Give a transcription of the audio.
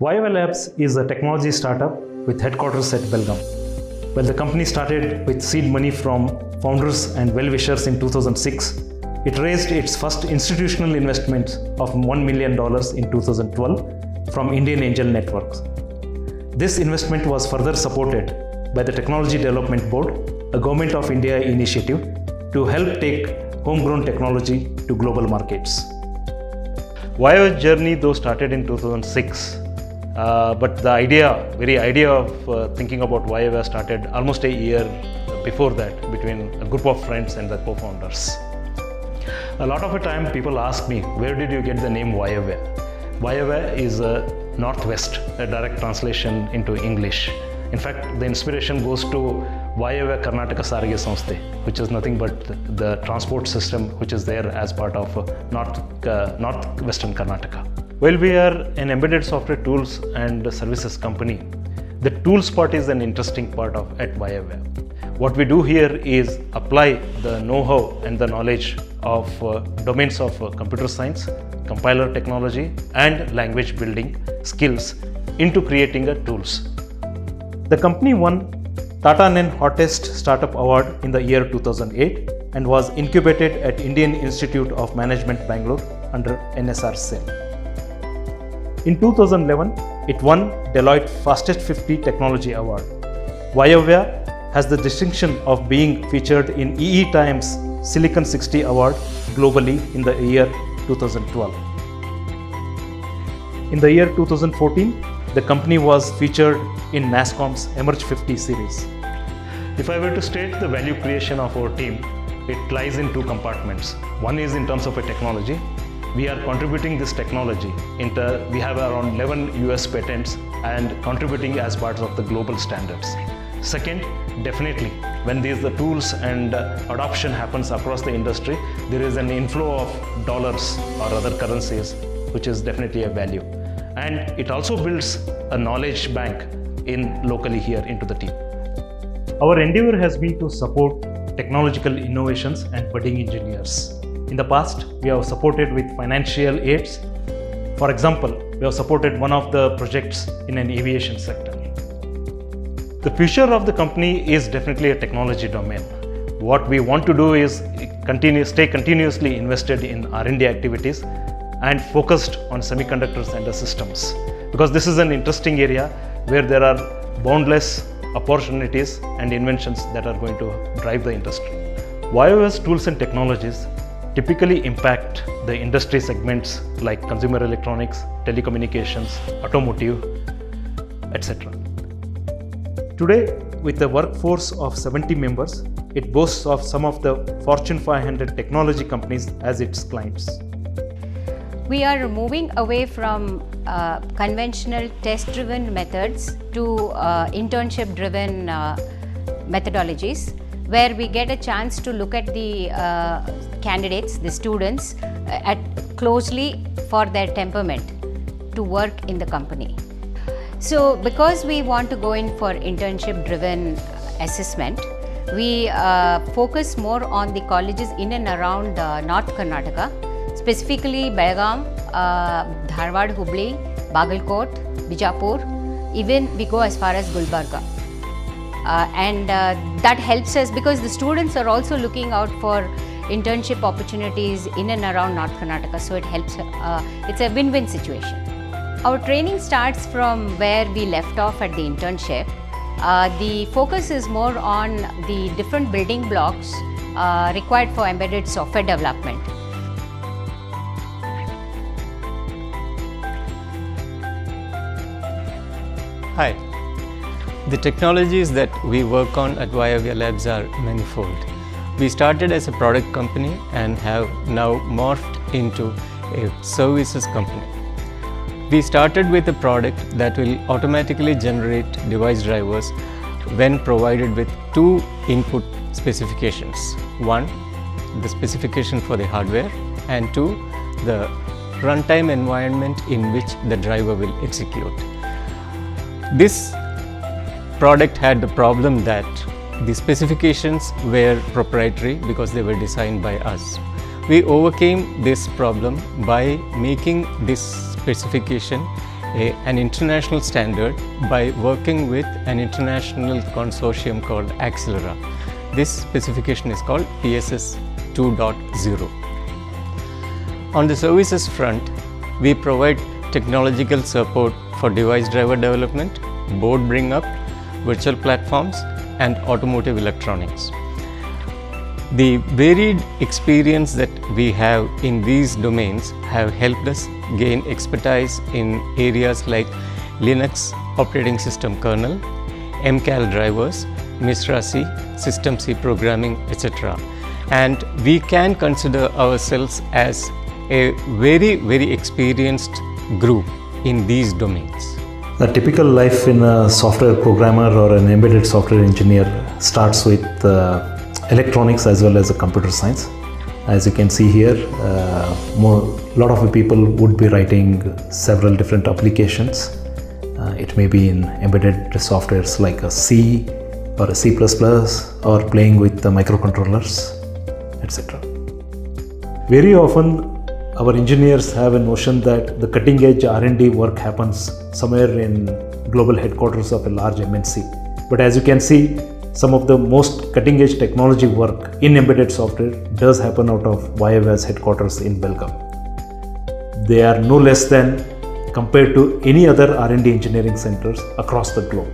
Viova Labs is a technology startup with headquarters at Belgaum. Well, the company started with seed money from founders and well-wishers in 2006. It raised its first institutional investment of $1 million in 2012 from Indian Angel Networks. This investment was further supported by the Technology Development Board, a Government of India initiative to help take homegrown technology to global markets. Viova's journey though started in 2006, but the very idea of thinking about Viova started almost a year before that between a group of friends and the co-founders. A lot of the time people ask me, where did you get the name Viova? Viova is a Northwest, a direct translation into English. In fact, the inspiration goes to Viova Karnataka Sarige Samsthe, which is nothing but the transport system which is there as part of Northwestern Karnataka. While we are an embedded software tools and services company, the tools part is an interesting part at Viova. What we do here is apply the know-how and the knowledge of domains of computer science, compiler technology and language building skills into creating tools. The company won Tata Nen Hottest Startup Award in the year 2008 and was incubated at Indian Institute of Management, Bangalore under NSR Cell. In 2011, it won Deloitte Fastest 50 Technology Award. Viova has the distinction of being featured in EE Times Silicon 60 Award globally in the year 2012. In the year 2014, the company was featured in NASSCOM's Emerge 50 series. If I were to state the value creation of our team, it lies in two compartments. One is in terms of a technology. We are contributing this technology. We have around 11 US patents and contributing as parts of the global standards. Second, definitely, when the tools and adoption happens across the industry, there is an inflow of dollars or other currencies, which is definitely a value. And it also builds a knowledge bank locally here into the team. Our endeavor has been to support technological innovations and budding engineers. In the past, we have supported with financial aids. For example, we have supported one of the projects in an aviation sector. The future of the company is definitely a technology domain. What we want to do is stay continuously invested in R&D activities and focused on semiconductors and the systems, because this is an interesting area where there are boundless opportunities and inventions that are going to drive the industry. Viova's tools and technologies typically impact the industry segments like consumer electronics, telecommunications, automotive, etc. Today, with a workforce of 70 members, it boasts of some of the Fortune 500 technology companies as its clients. We are moving away from conventional test-driven methods to internship-driven methodologies, where we get a chance to look at the candidates, the students, closely for their temperament to work in the company. So because we want to go in for internship-driven assessment, we focus more on the colleges in and around North Karnataka, specifically Belgaum, Dharwad, Hubli, Bagalkot, Bijapur, even we go as far as Gulbarga. And that helps us because the students are also looking out for internship opportunities in and around North Karnataka, so it helps, it's a win-win situation. Our training starts from where we left off at the internship. The focus is more on the different building blocks required for embedded software development. Hi. The technologies that we work on at Viova Labs are manifold. We started as a product company and have now morphed into a services company. We started with a product that will automatically generate device drivers when provided with two input specifications. One, the specification for the hardware, and two, the runtime environment in which the driver will execute. This product had the problem that the specifications were proprietary because they were designed by us. We overcame this problem by making this specification an international standard by working with an international consortium called Accelera. This specification is called PSS 2.0. On the services front, we provide technological support for device driver development, board bring up, virtual platforms, and automotive electronics. The varied experience that we have in these domains have helped us gain expertise in areas like Linux operating system kernel, MCAL drivers, MISRA C, System C programming, etc. And we can consider ourselves as a very experienced group in these domains. The typical life in a software programmer or an embedded software engineer starts with electronics as well as a computer science. As you can see here, a lot of the people would be writing several different applications. It may be in embedded softwares like a C or a C++ or playing with the microcontrollers, etc. Very often our engineers have a notion that the cutting edge R&D work happens somewhere in global headquarters of a large MNC. But as you can see, some of the most cutting edge technology work in embedded software does happen out of YFI's headquarters in Belgaum. They are no less than compared to any other R&D engineering centers across the globe.